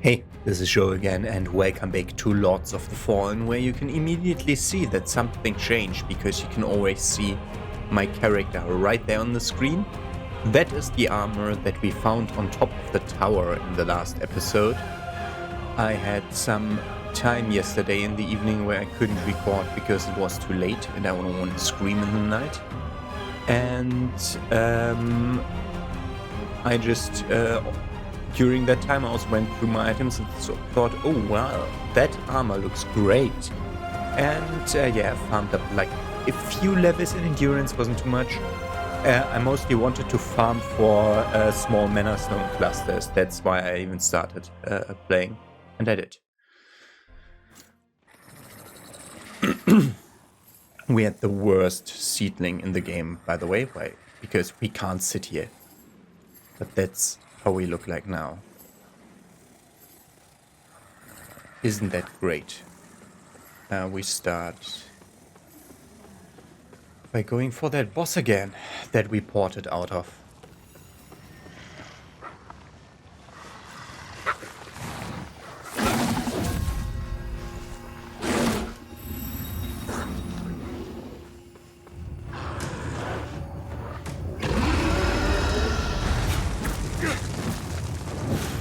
Hey, this is Joe again, and welcome back to Lords of the Fallen, where you can immediately see that something changed because you can always see my character right there on the screen. That is the armor that we found on top of the tower in the last episode. I had some time yesterday in the evening where I couldn't record because it was too late and I don't want to scream in the night. And I just during that time I also went through my items and thought, oh wow, that armor looks great. And I farmed up like a few levels in endurance, wasn't too much. I mostly wanted to farm for small mana stone clusters. That's why I even started playing, and I did. We had the worst seedling in the game, by the way, because we can't sit here. But that's how we look like now. Isn't that great? We start by going for that boss again that we ported out of.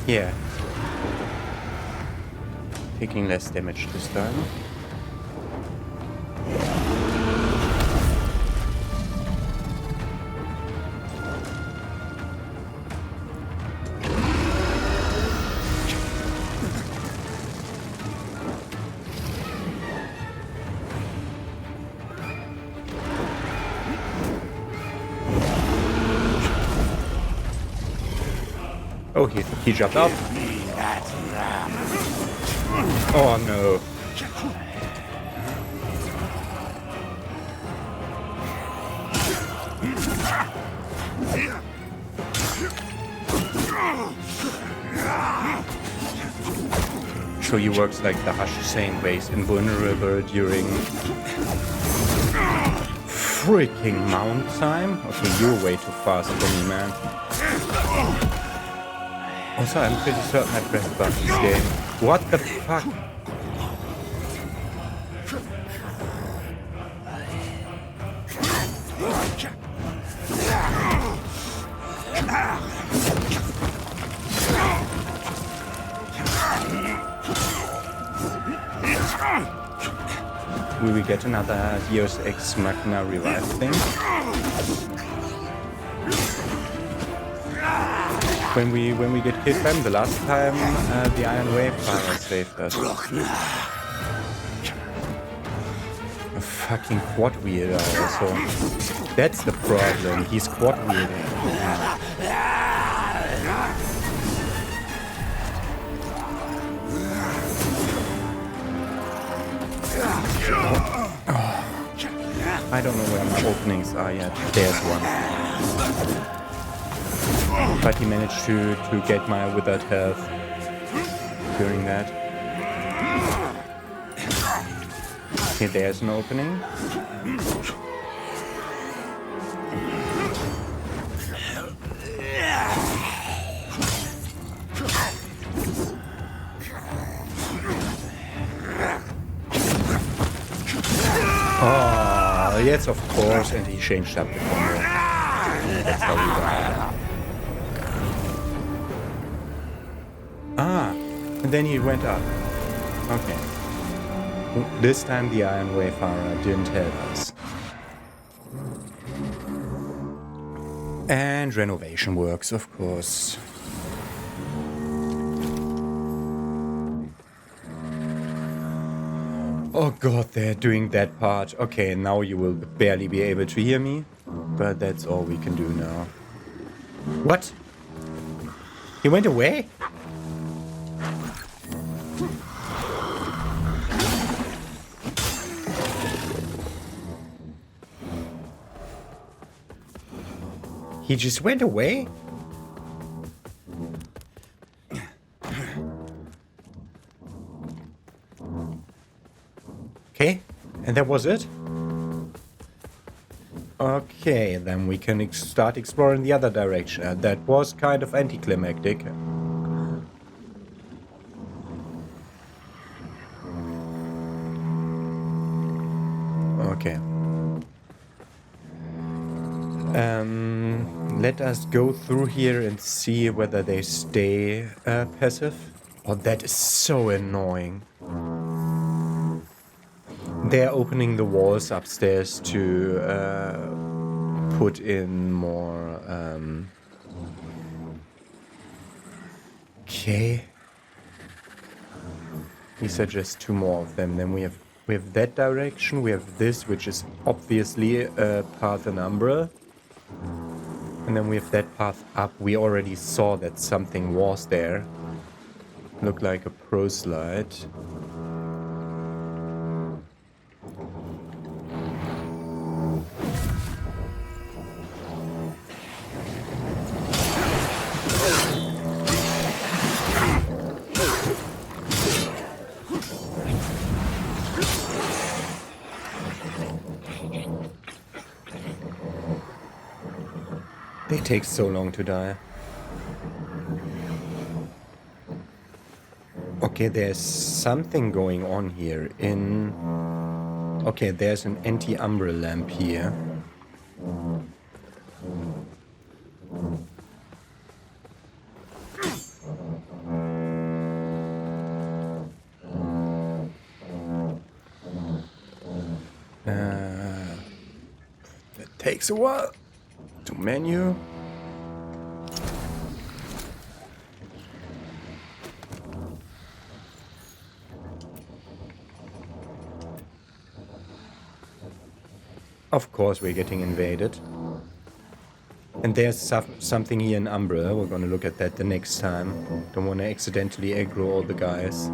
Yeah. Taking less damage this time. Oh, he jumped up. Oh no. So he works like the Hush same ways, invulnerable during freaking mount time. Okay, you're way too fast for me, man. Also, I'm pretty certain I pressed buttons this game. What the fuck? Will we get another Deus Ex Machina revive thing? When we get hit by him the last time, the Iron Wayfarer saved us. A fucking quad wielder also. That's the problem. He's quad wielding. I don't know where my openings are yet. There's one. But he managed to get my withered health during that. Okay, there's an opening. Oh, yes, of course, and he changed up the combo. That's how we got it. Ah, and then he went up. Okay. This time the Iron Wayfarer didn't help us. And renovation works, of course. Oh god, they're doing that part. Okay, now you will barely be able to hear me. But that's all we can do now. What? He went away? He just went away? Okay, and that was it? Okay, then we can start exploring the other direction. That was kind of anticlimactic. let us go through here and see whether they stay passive. Oh, that is so annoying. They're opening the walls upstairs to put in more... Okay. These are just two more of them. Then we have that direction. We have this, which is obviously a path in Umbra. And then we have that path up. We already saw that something was there. Looked like a proselyte. They take so long to die. Okay, there's something going on here in... Okay, there's an anti-umbra lamp here. That takes a while. To menu. Of course we're getting invaded. And there's something here in Umbra. We're gonna look at that the next time. Don't wanna accidentally aggro all the guys.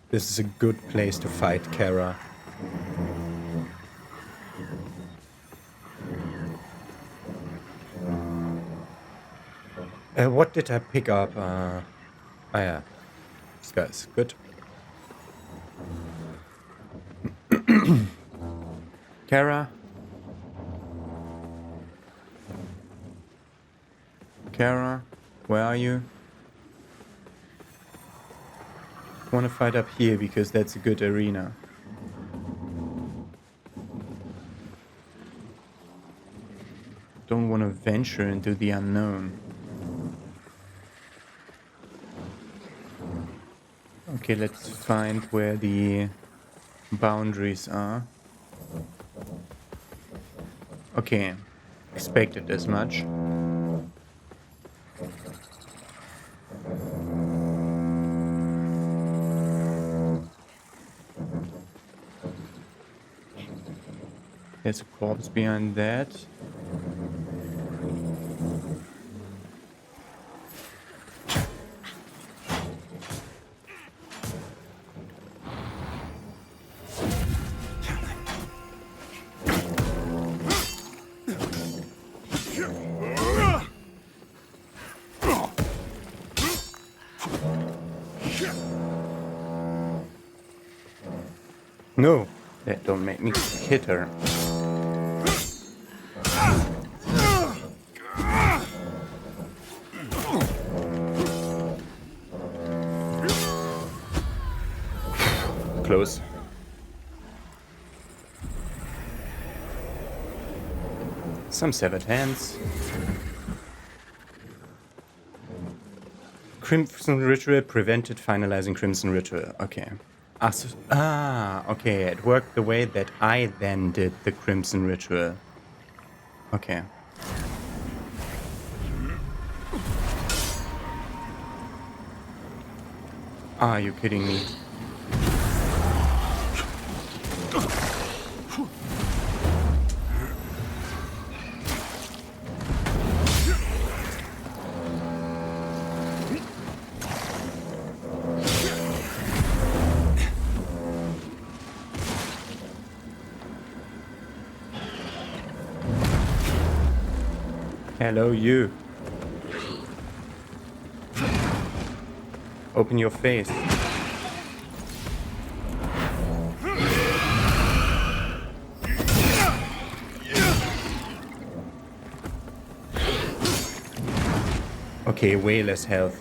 This is a good place to fight Kara. What did I pick up? Yeah. This guy's good. Kara? Kara? Where are you? I want to fight up here because that's a good arena. Don't want to venture into the unknown. Okay, let's find where the boundaries are. Okay, expected as much. There's a corpse behind that. No, that don't make me hit her. Close. Some severed hands. Crimson Ritual prevented finalizing Crimson Ritual. Okay. Okay. It worked the way that I then did the Crimson Ritual. Okay. Are you kidding me? Hello, you. Open your face. Okay, way less health.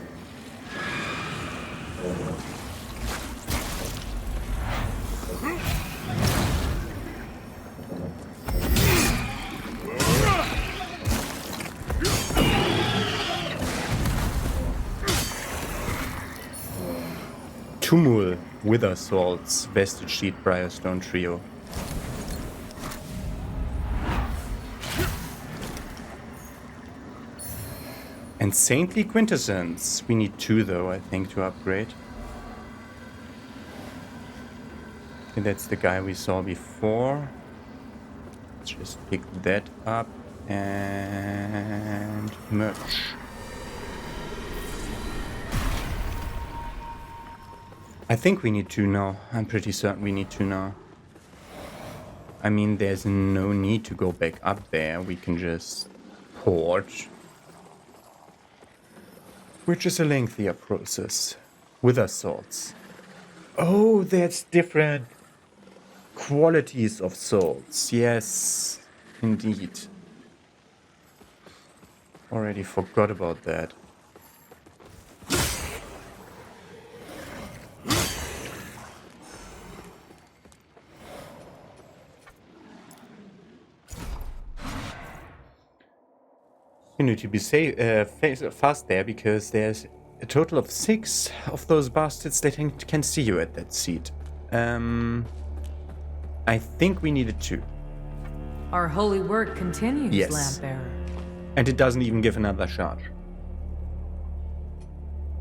Tumul, Wither Swords, Vestige Sheet, Briarstone Trio. And Saintly Quintessence. We need 2 though, I think, to upgrade. Okay, that's the guy we saw before. Let's just pick that up and merge. I think we need 2 now. I'm pretty certain we need 2 now. I mean, there's no need to go back up there. We can just port. Which is a lengthier process. Wither swords. Oh, there's different qualities of swords. Yes, indeed. Already forgot about that. You need to be fast there, because there's a total of 6 of those bastards that can see you at that seat. I think we needed 2. Our holy work continues, yes. Lampbearer. And it doesn't even give another charge.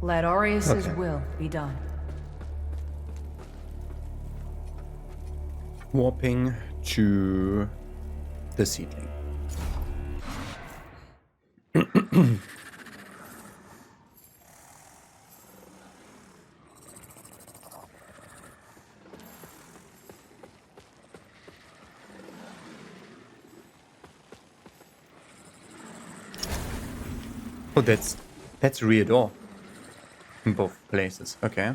Let Aureus's will be done. Warping to the seedling. Oh, that's rear door in both places. Okay.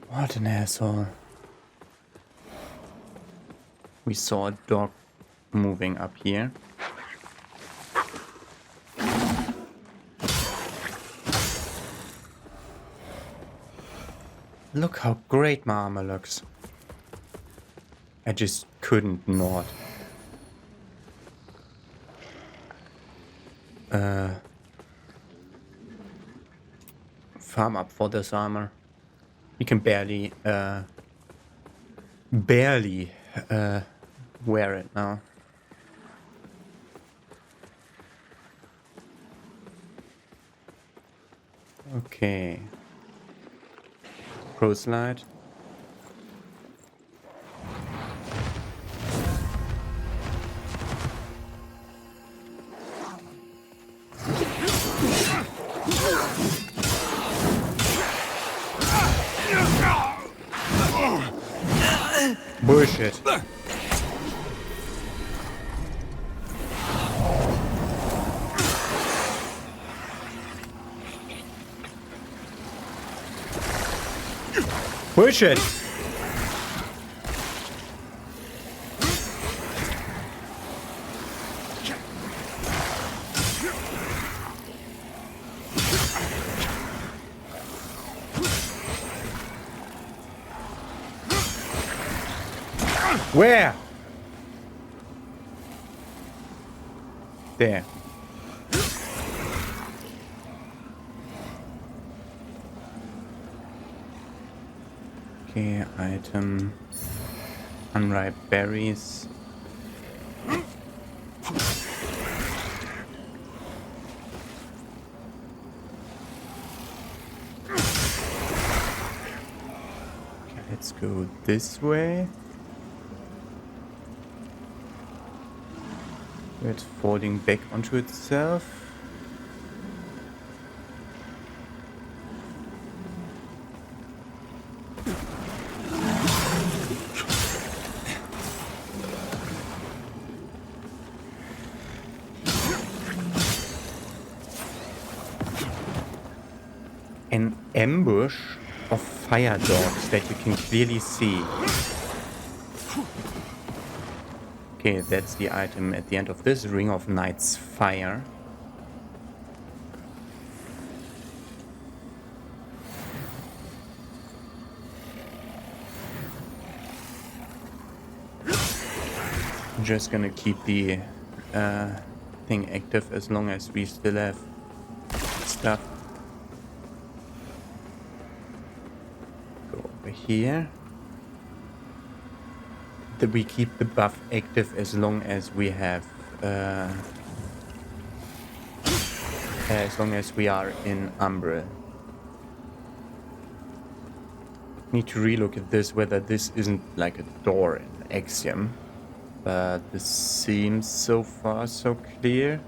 What an asshole. We saw a dog moving up here. Look how great my armor looks. I just couldn't not. Farm up for this armor. You can barely wear it now. Okay. Pro slide. Bullshit. Bullshit. Where? There. Okay, item. Unripe berries. Okay, let's go this way. It's folding back onto itself. An ambush of fire dogs that you can clearly see. Okay, that's the item at the end of this Ring of Knight's Fire. I'm just gonna keep the thing active as long as we still have stuff. Go over here. That we keep the buff active as long as we have as long as we are in Umbral. Need to relook at this, whether this isn't like a door in Axiom. But this seems so far so clear.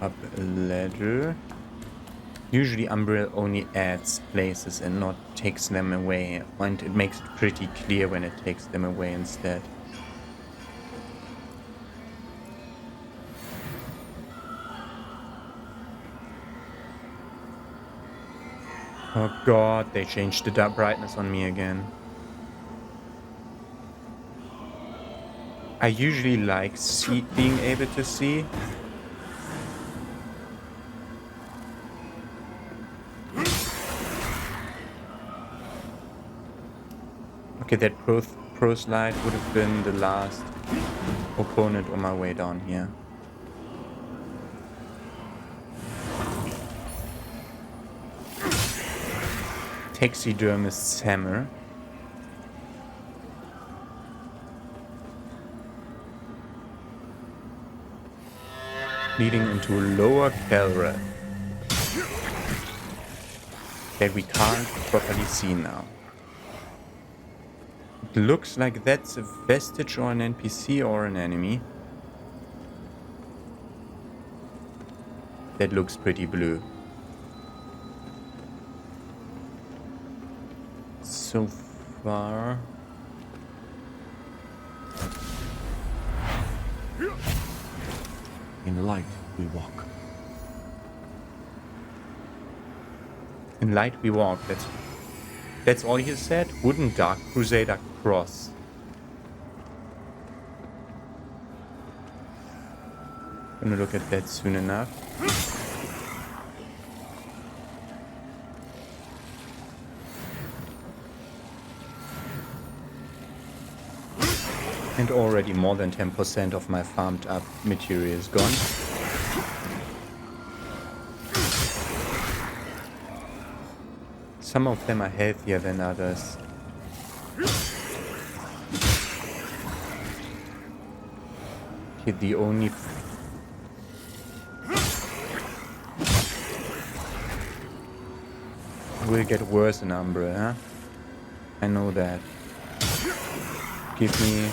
Up a ladder. Usually Umbral only adds places and not takes them away. And it makes it pretty clear when it takes them away instead. Oh god, they changed the dark brightness on me again. I usually like being able to see. Okay, that pro slide would have been the last opponent on my way down here. Taxidermist's hammer. Leading into lower Calra. That we can't properly see now. It looks like that's a vestige or an NPC or an enemy. That looks pretty blue. So far. In light we walk. In light we walk. That's all he said? Wooden Dark Crusader cross. Gonna look at that soon enough. And already more than 10% of my farmed up material is gone. Some of them are healthier than others. Okay, the only... will get worse in Umbra, huh? I know that. Give me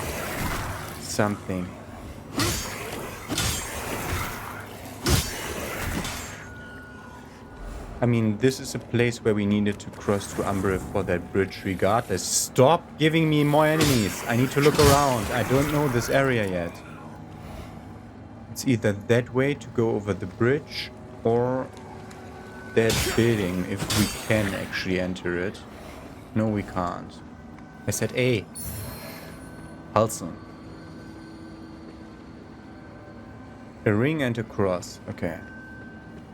something. I mean, this is a place where we needed to cross to Umbra for that bridge regardless. Stop giving me more enemies. I need to look around. I don't know this area yet. It's either that way to go over the bridge or that building if we can actually enter it. No, we can't. I said A. Halson. A ring and a cross. Okay.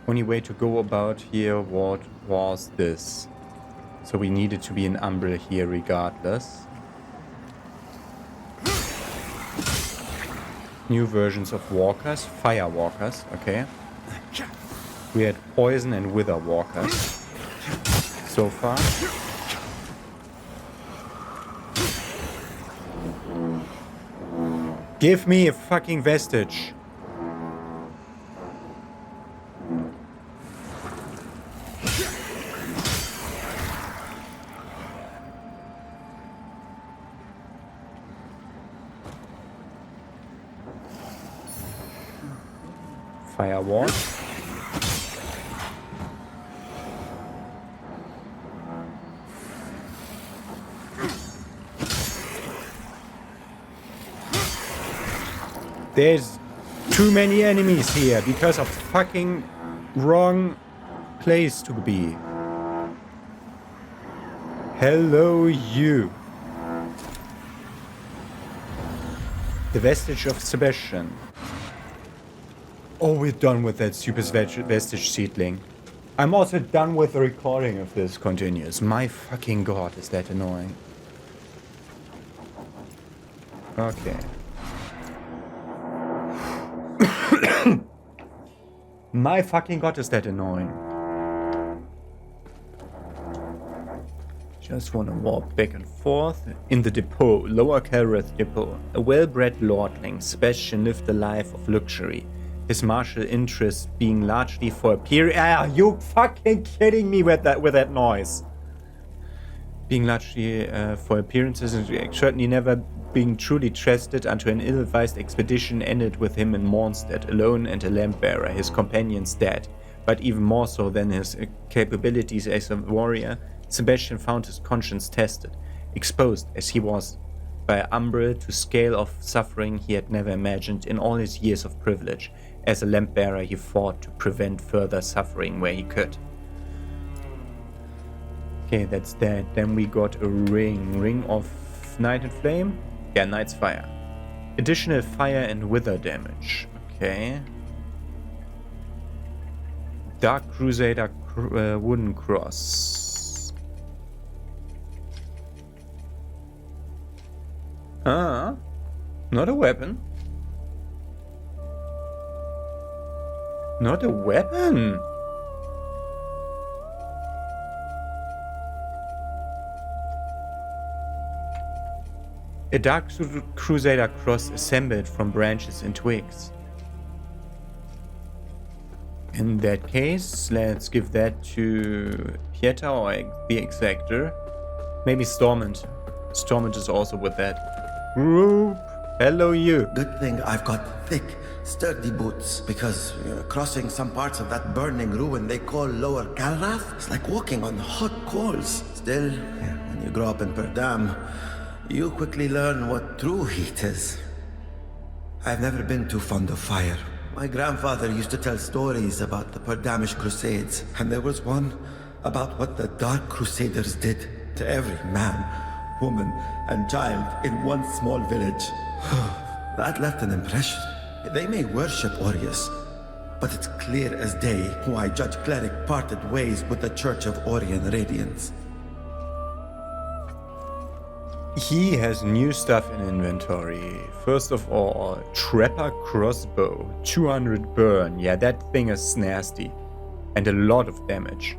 Only way to go about here was this. So we needed to be in Umbra here regardless. New versions of walkers. Fire walkers. Okay. We had poison and wither walkers. So far. Give me a fucking vestige. Firewall. There's too many enemies here because of fucking wrong place to be. Hello, you. The vestige of Sebastian. Oh, we're done with that super vestige seedling. I'm also done with the recording if this continues. My fucking god, is that annoying. Okay. My fucking god, is that annoying. Just want to walk back and forth. In the depot, Lower Calreth depot, a well-bred lordling, Sebastian lived a life of luxury. His martial interests being largely for appearance. Are you fucking kidding me with that noise? Being largely for appearances and certainly never being truly trusted until an ill-advised expedition ended with him in Mornstead, alone and a lamp-bearer, his companions dead. But even more so than his capabilities as a warrior, Sebastian found his conscience tested, exposed as he was by Umbrel to scale of suffering he had never imagined in all his years of privilege. As a lamp-bearer, he fought to prevent further suffering where he could. Okay, that's that. Then we got a ring of Night and Flame. Yeah, Night's Fire. Additional fire and wither damage. Okay. Dark Crusader wooden cross. Not a weapon. Not a weapon. A Dark Crusader cross assembled from branches and twigs. In that case, let's give that to Pieter or the Exactor. Maybe Stormont. Stormont is also with that. Group. Hello, you. Good thing I've got thick, sturdy boots, because crossing some parts of that burning ruin they call Lower Calrath is like walking on hot coals. Still, when you grow up in Perdam, you quickly learn what true heat is. I've never been too fond of fire. My grandfather used to tell stories about the Perdamish Crusades, and there was one about what the Dark Crusaders did to every man, woman, and child in one small village. That left an impression. They may worship Orius, but it's clear as day why Judge Cleric parted ways with the Church of Orien Radiance. He has new stuff in inventory. First of all, Trapper Crossbow, 200 burn. Yeah, that thing is nasty. And a lot of damage.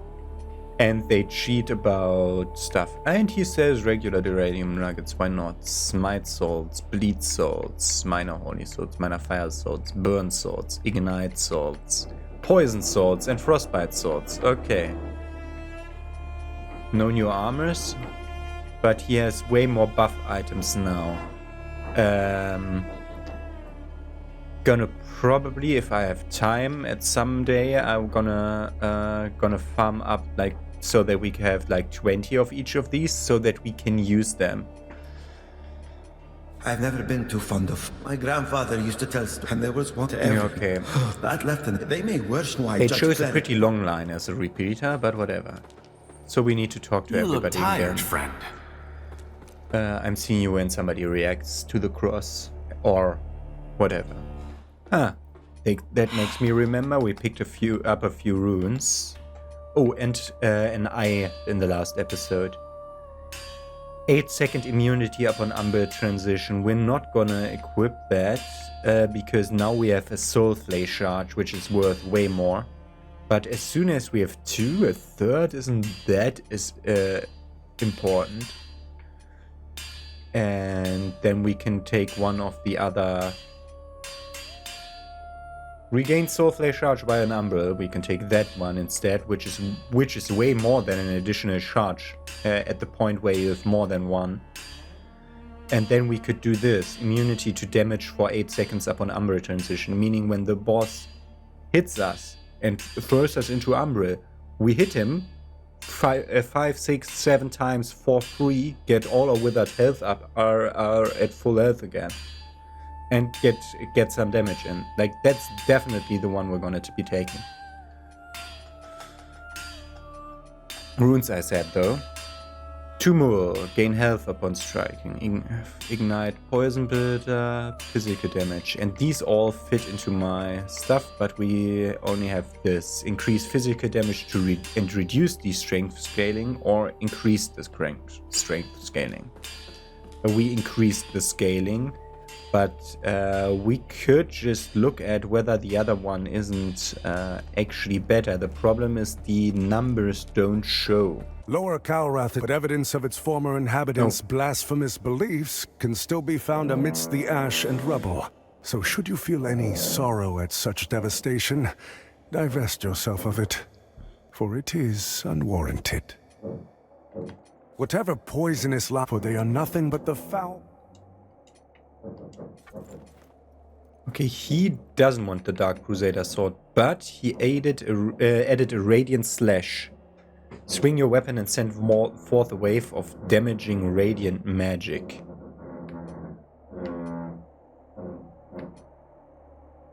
And they cheat about stuff. And he says regular Duranium Nuggets, why not? Smite Swords, Bleed Swords, Minor Holy Swords, Minor Fire Swords, Burn Swords, Ignite Swords, Poison Swords, and Frostbite Swords. Okay. No new armors. But he has way more buff items now. Gonna probably, if I have time, at some day I'm gonna farm up like so that we can have like 20 of each of these, so that we can use them. I've never been too fond of. My grandfather used to tell, and there was one to every. Okay. That left an. They may worse why. It shows a pretty long line as a repeater, but whatever. So we need to talk to everybody look tired, again. Friend. I'm seeing you when somebody reacts to the cross or whatever. That makes me remember we picked up a few runes. Oh, and an eye in the last episode. 8-second immunity upon Umber transition. We're not gonna equip that because now we have a Soulslike charge, which is worth way more. But as soon as we have 2, a third isn't that important. And then we can take one of the other. Regain Soulslike charge by an Umbrel. We can take that one instead, which is way more than an additional charge at the point where you have more than one. And then we could do this: immunity to damage for 8 seconds upon Umbrel transition, meaning when the boss hits us and throws us into Umbrel, we hit him 5, 6, 7 times for free, get all our withered health up, are at full health again, and get some damage in. Like, that's definitely the one we're gonna be taking. Runes, I said, though. 2 more. Gain health upon striking. Ignite poison builder, physical damage. And these all fit into my stuff, but we only have this. Increase physical damage to and reduce the strength scaling, or increase the strength scaling. We increased the scaling, but we could just look at whether the other one isn't actually better. The problem is the numbers don't show. Lower Calrath, but evidence of its former inhabitants' blasphemous beliefs can still be found amidst the ash and rubble. So should you feel any sorrow at such devastation, divest yourself of it, for it is unwarranted. Whatever poisonous for they are nothing but the foul. Okay, he doesn't want the Dark Crusader sword, but he added a Radiant Slash. Swing your weapon and send forth a wave of damaging radiant magic.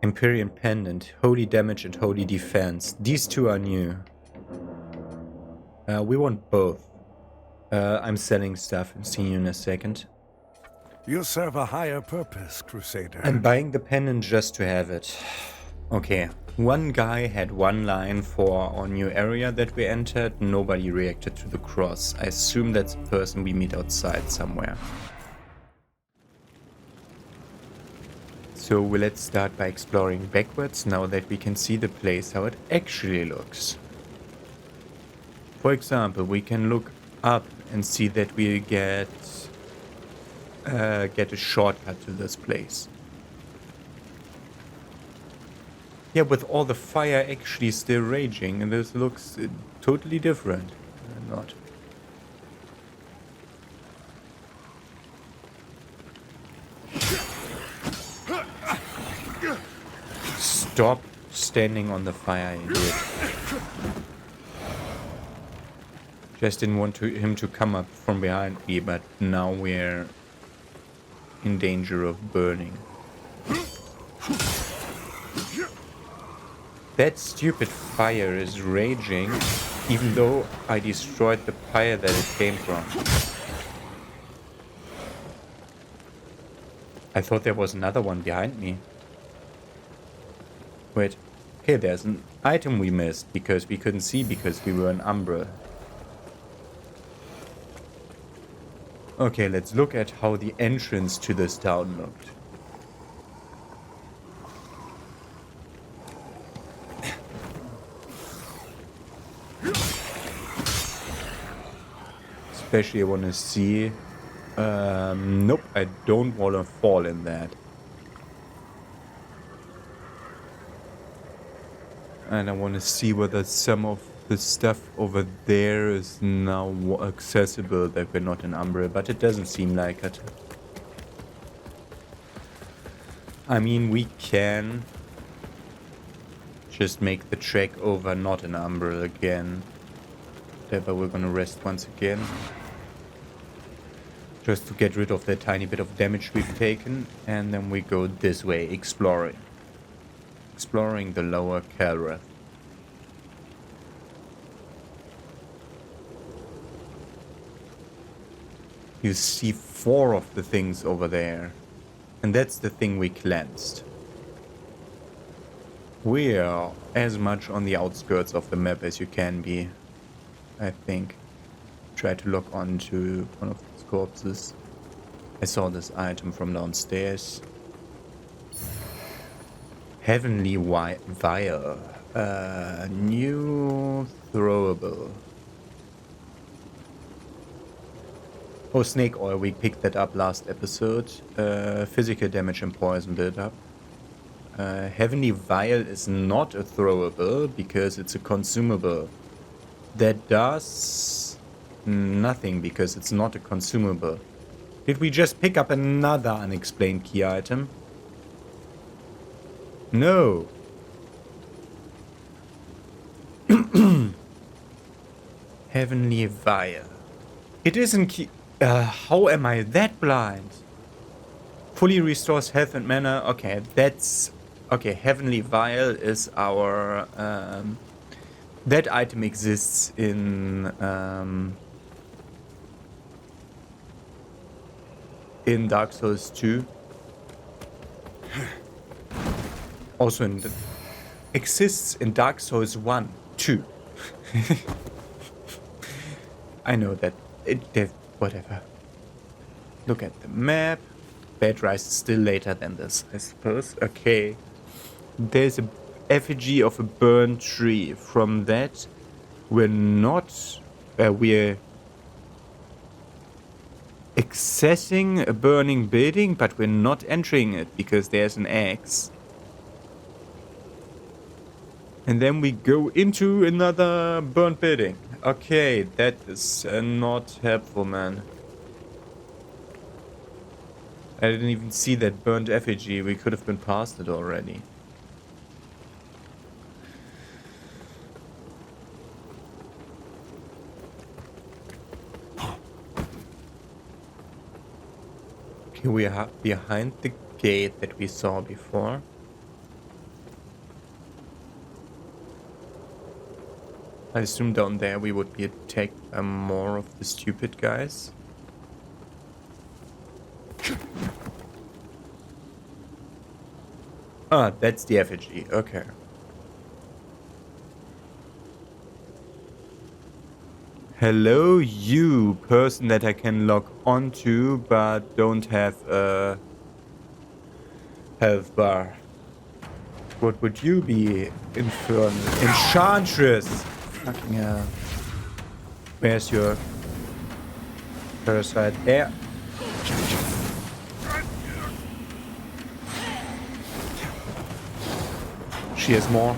Empyrean Pendant, Holy Damage and Holy Defense. These two are new. We want both. I'm selling stuff and see you in a second. You serve a higher purpose, Crusader. I'm buying the pendant just to have it. Okay, one guy had one line for our new area that we entered. Nobody reacted to the cross. I assume that's a person we meet outside somewhere. So let's start by exploring backwards now that we can see the place how it actually looks. For example, we can look up and see that we get a shortcut to this place. Yeah, with all the fire actually still raging, and this looks totally different. Not. Stop standing on the fire, idiot. Just didn't want him to come up from behind me, but now we're in danger of burning. That stupid fire is raging, even though I destroyed the pyre that it came from. I thought there was another one behind me. Wait, okay, there's an item we missed because we couldn't see because we were in Umbra. Okay, let's look at how the entrance to this town looked. Especially I want to see... nope, I don't want to fall in that. And I want to see whether some of the stuff over there is now accessible that we're not in Umbra, but it doesn't seem like it. I mean, we can just make the trek over not in Umbra again. Whatever, we're gonna rest once again. Just to get rid of that tiny bit of damage we've taken, and then we go this way, exploring. Exploring the lower Calrath. You see 4 of the things over there. And that's the thing we cleansed. We are as much on the outskirts of the map as you can be, I think. Try to lock onto one of these corpses. I saw this item from downstairs. Heavenly Vial. New throwable. Oh, snake oil, we picked that up last episode. Physical damage and poison build-up. Heavenly Vial is not a throwable because it's a consumable. That does nothing because it's not a consumable. Did we just pick up another unexplained key item? No. Heavenly Vial. It isn't key... how am I that blind? Fully restores health and mana. Okay, that's... Okay, Heavenly Vial is our... that item exists in in Dark Souls 2. Also exists in Dark Souls 1, 2. I know that. Whatever. Look at the map. Bed Rise is still later than this, I suppose. Okay. There's a effigy of a burned tree. From that, we're not... we're accessing a burning building, but we're not entering it because there's an axe. And then we go into another burnt building. Okay, that is not helpful, man. I didn't even see that burnt effigy. We could have been past it already. Okay, we are behind the gate that we saw before. I assume down there we would be attacked by more of the stupid guys. Ah, that's the effigy. Okay. Hello, you person that I can log onto, but don't have a health bar. What would you be, Infernal? Enchantress! Fucking hell. Where's your parasite? There. She has more.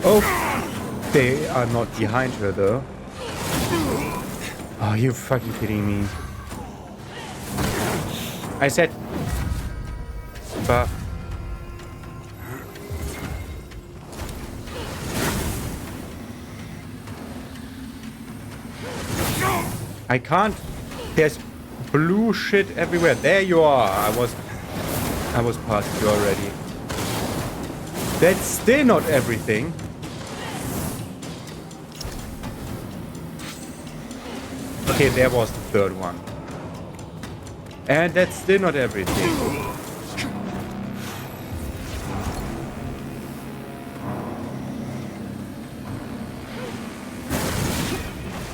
Oh, they are not behind her though. Oh, you're fucking kidding me. I said, but I can't. There's blue shit everywhere. There you are. I was past you already. That's still not everything. Okay, there was the third one. And that's still not everything.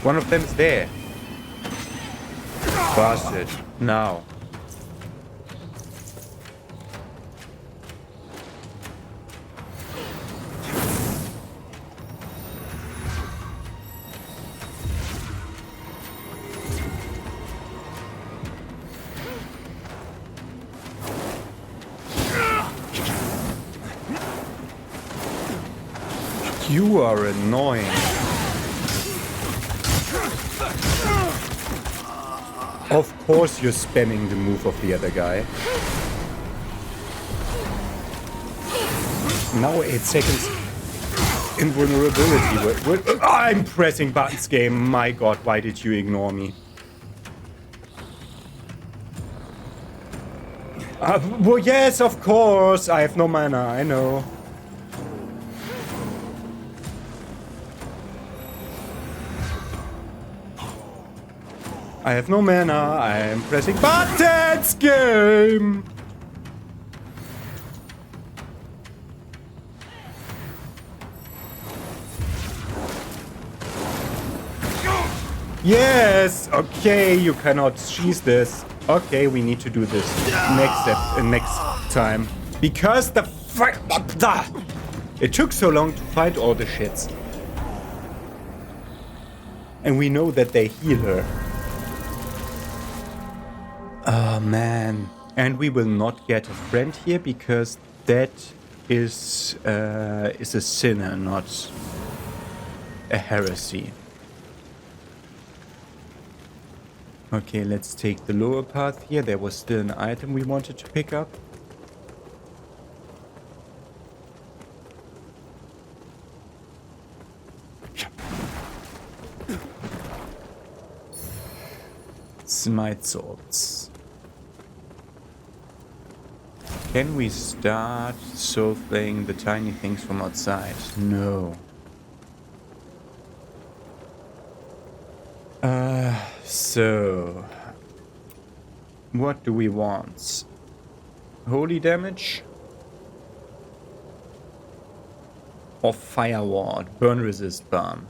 One of them's there. Bastard. Now. You are annoying. Of course you're spamming the move of the other guy. Now 8 seconds. Invulnerability. I'm pressing buttons, game. My god, why did you ignore me? Well, yes, of course. I have no mana, I know. I have no mana, I am pressing buttons, game! Yes! Okay, you cannot cheese this. Okay, we need to do this next time. Because the fuck... It took so long to fight all the shits. And we know that they heal her. Oh man. And we will not get a friend here because that is a sinner, not a heresy. Okay, let's take the lower path here. There was still an item we wanted to pick up. Smite swords. Can we start soul-flaying the tiny things from outside? No. So... What do we want? Holy damage? Or fire ward? Burn resist balm.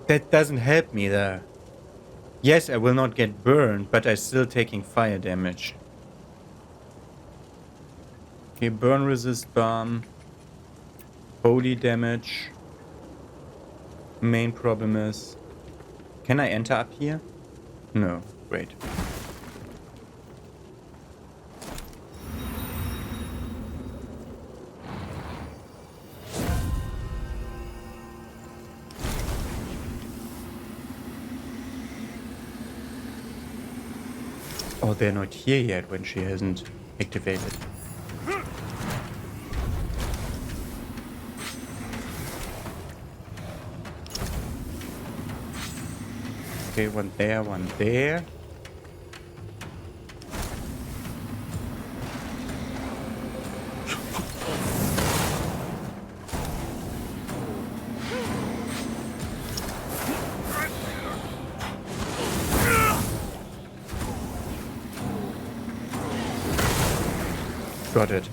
That doesn't help me there. Yes, I will not get burned, but I'm still taking fire damage. Okay, burn resist balm. Holy damage. Main problem is... Can I enter up here? No, great. Oh, they're not here yet when she hasn't activated. Okay, one there, one there. Got it.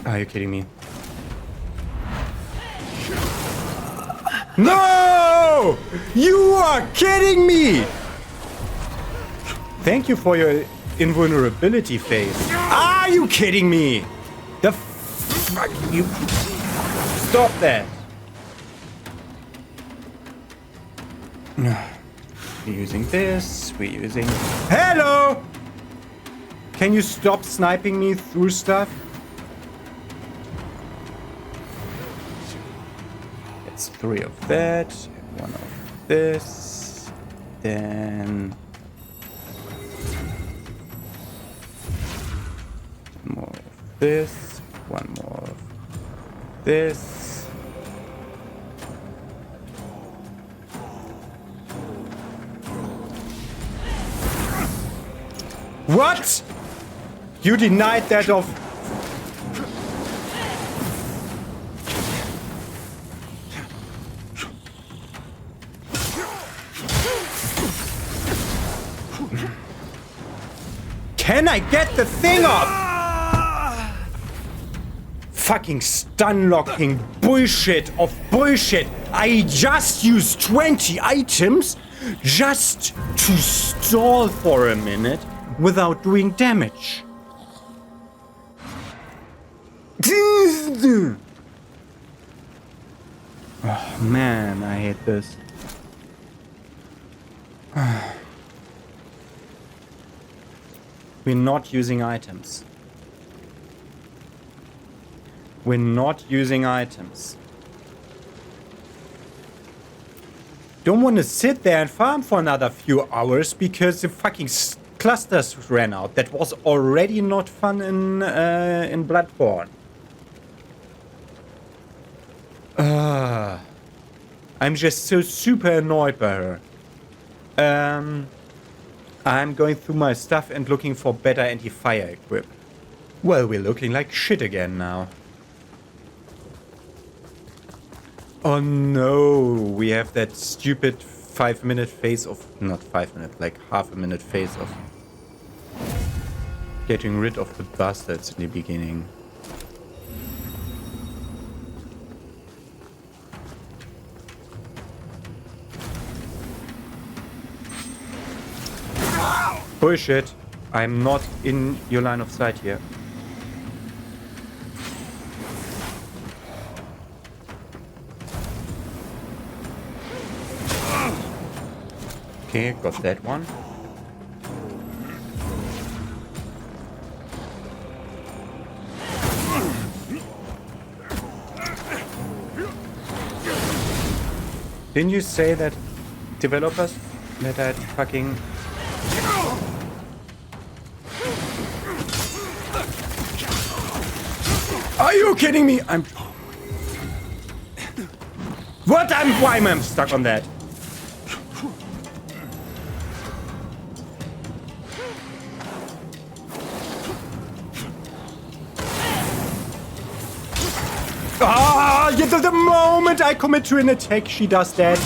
Are you kidding me? No! You are kidding me! Thank you for your invulnerability phase. Are you kidding me? The fuck you... Stop that! We're using this, we're using... Hello! Can you stop sniping me through stuff? That's 3 of that, 1 of this, then... more of this, 1 more of this. What? You denied that of... Can I get the thing up? Fucking stun locking bullshit of bullshit. I just used 20 items just to stall for a minute without doing damage. Oh man, I hate this. We're not using items. We're not using items. Don't want to sit there and farm for another few hours because the fucking clusters ran out. That was already not fun in Bloodborne. I'm just so super annoyed by her. I'm going through my stuff and looking for better anti-fire equip. Well, we're looking like shit again now. Oh no, we have that stupid 5-minute phase of... Not 5 minutes, like half a minute phase of... getting rid of the bastards in the beginning. Bullshit. I'm not in your line of sight here. Okay, got that one. Didn't you say that developers that I'd fucking... Are you kidding me? What? Why am I stuck on that? Ah! The moment I commit to an attack, she does that.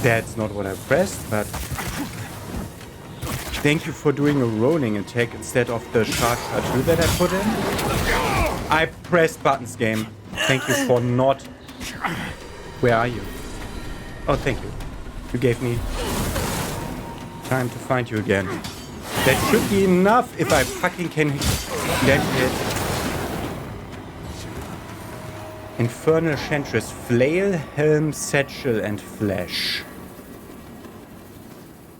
That's not what I pressed, but thank you for doing a rolling attack instead of the shark tattoo that I put in. I pressed buttons, game. Thank you for not... Where are you? Oh, thank you. You gave me time to find you again. That should be enough if I fucking can get it. Infernal Enchantress, Flail, Helm, Satchel, and Flash.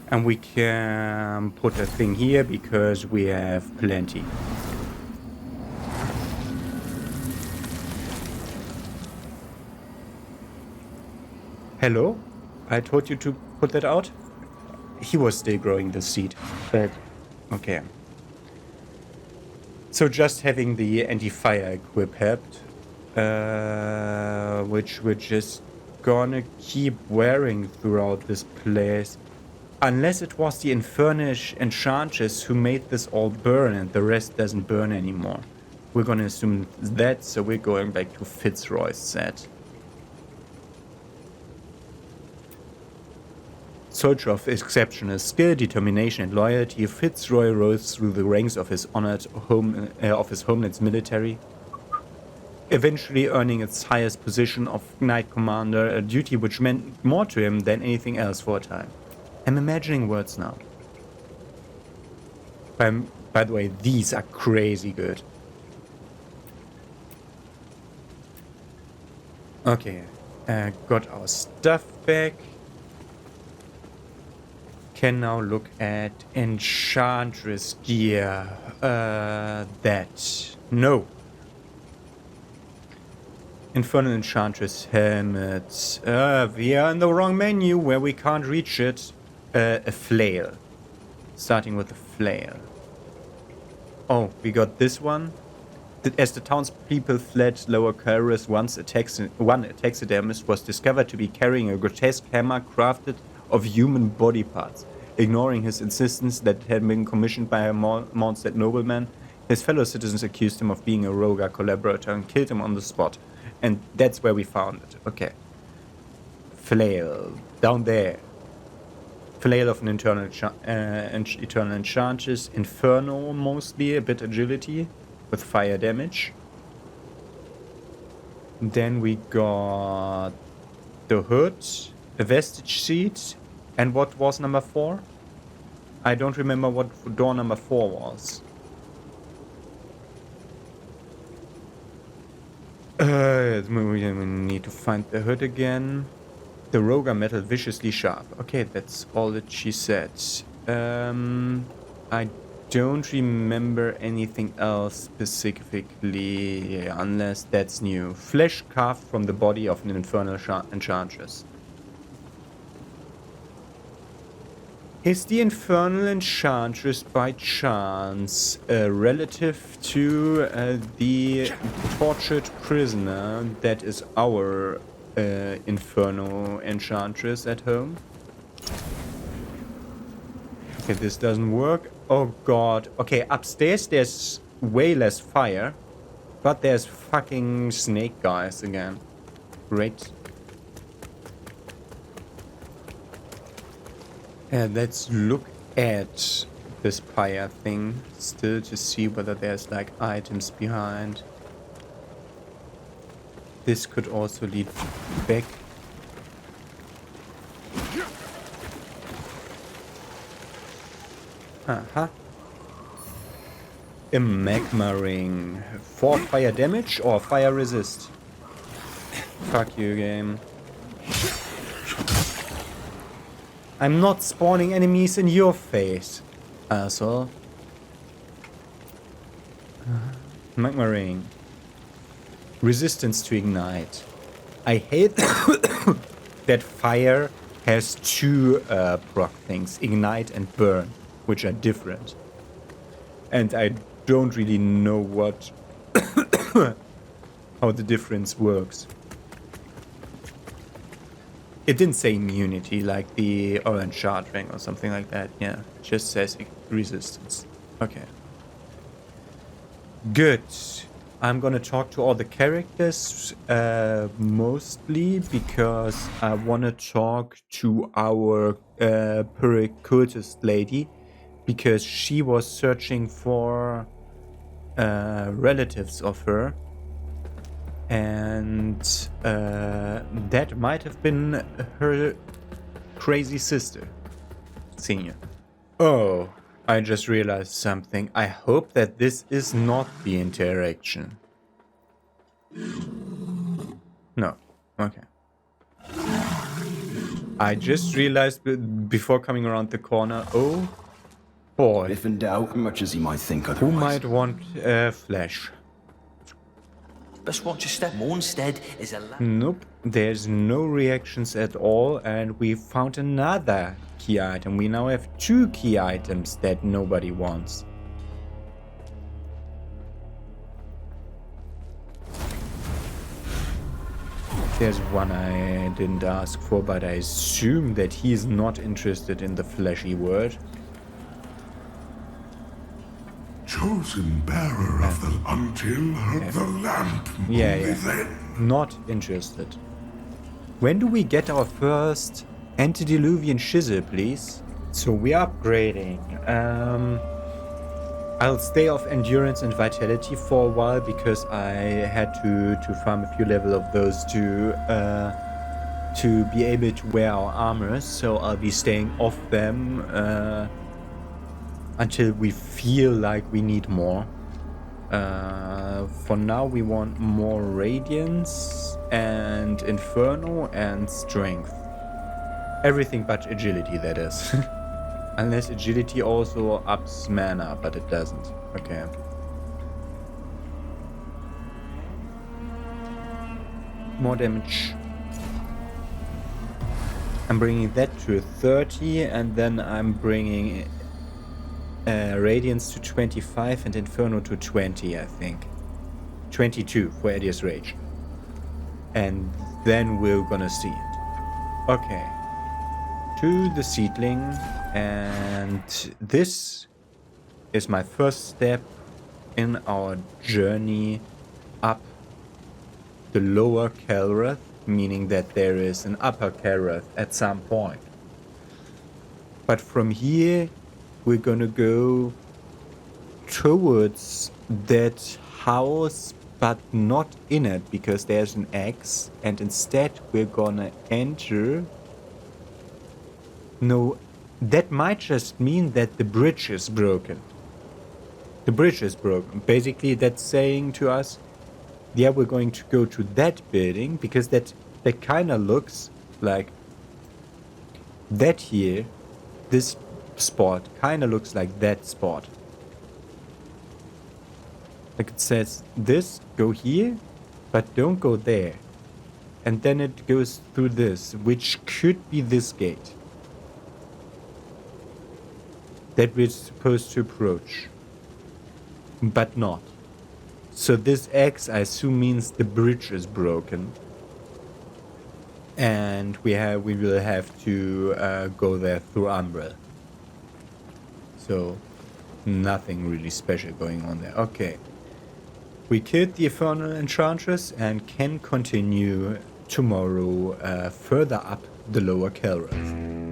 And we can put a thing here because we have plenty. Hello? I told you to put that out? He was still growing the seed. But, okay. So just having the anti-fire equip helped. Which we're just gonna keep wearing throughout this place. Unless it was the Infernal Enchantress who made this all burn and the rest doesn't burn anymore. We're gonna assume that, so we're going back to Fitzroy's set. Soldier of exceptional skill, determination and loyalty, Fitzroy rose through the ranks of his homeland's military, eventually earning its highest position of Knight Commander, a duty which meant more to him than anything else for a time. I'm imagining words now. By the way, these are crazy good. Okay, got our stuff back. Can now look at Enchantress gear. No. Infernal Enchantress helmet. We are in the wrong menu where we can't reach it. A flail. Starting with a flail. Oh, we got this one. As the townspeople fled Lower Calrus, one taxidermist was discovered to be carrying a grotesque hammer crafted of human body parts. Ignoring his insistence that it had been commissioned by a Mondstadt nobleman, his fellow citizens accused him of being a rogue collaborator and killed him on the spot. And that's where we found it. Okay. Flail. Down there. Flail of an eternal Enchantress. Infernal mostly. A bit agility. With fire damage. Then we got the hood. A vestige seed. And what was number 4? I don't remember what door number 4 was. We need to find the hood again. The rogue metal viciously sharp. Okay, that's all that she said. I don't remember anything else specifically, unless that's new. Flesh carved from the body of an infernal enchantress. Is the Infernal Enchantress by chance a relative to the tortured prisoner that is our Infernal Enchantress at home? Okay, this doesn't work. Oh god. Okay, upstairs there's way less fire, but there's fucking snake guys again. Great. Let's look at this pyre thing still to see whether there's like items behind. This could also lead back Uh-huh. A magma ring. 4 fire damage or fire resist? Fuck you, game. I'm not spawning enemies in your face, asshole. Magma ring. Resistance to ignite. I hate that fire has 2 proc things, ignite and burn, which are different. And I don't really know what how the difference works. It didn't say immunity like the orange shard ring or something like that. Yeah, it just says resistance. Okay. Good. I'm gonna talk to all the characters mostly because I wanna talk to our cultist lady because she was searching for relatives of her. And that might have been her crazy sister, Senior. Oh, I just realized something. I hope that this is not the interaction. No. Okay. I just realized before coming around the corner, oh boy. If in doubt, much as he might think otherwise. Who might want flesh? Best watch your step. Instead is a Nope, there's no reactions at all, and we found another key item. We now have 2 key items that nobody wants. There's one I didn't ask for, but I assume that he's not interested in the fleshy word. Chosen bearer of the until the lamp. Yeah. Not interested. When do we get our first antediluvian chisel, please? So we're upgrading. I'll stay off endurance and vitality for a while because I had to farm a few level of those to be able to wear our armor. So I'll be staying off them until we feel like we need more. For now we want more radiance and infernal and strength. Everything but agility, that is. Unless agility also ups mana, but it doesn't. Okay. More damage. I'm bringing that to 30 and then I'm bringing Radiance to 25 and Inferno to 20, I think. 22 for Adyr's Rage. And then we're gonna see it. Okay. To the seedling, and this is my first step in our journey up the lower Kelrath, meaning that there is an upper Kelrath at some point. But from here we're gonna go towards that house, but not in it, because there's an X, and instead we're gonna enter. No, that might just mean that the bridge is broken. The bridge is broken. Basically, that's saying to us, yeah, we're going to go to that building, because that kind of looks like that here. This spot kind of looks like that spot. Like it says, this, go here, but don't go there. And then it goes through this, which could be this gate that we're supposed to approach, but not. So this X, I assume, means the bridge is broken, and we will have to go there through Umbral. So nothing really special going on there. Okay, we killed the Infernal Enchantress and can continue tomorrow further up the lower Kelrath.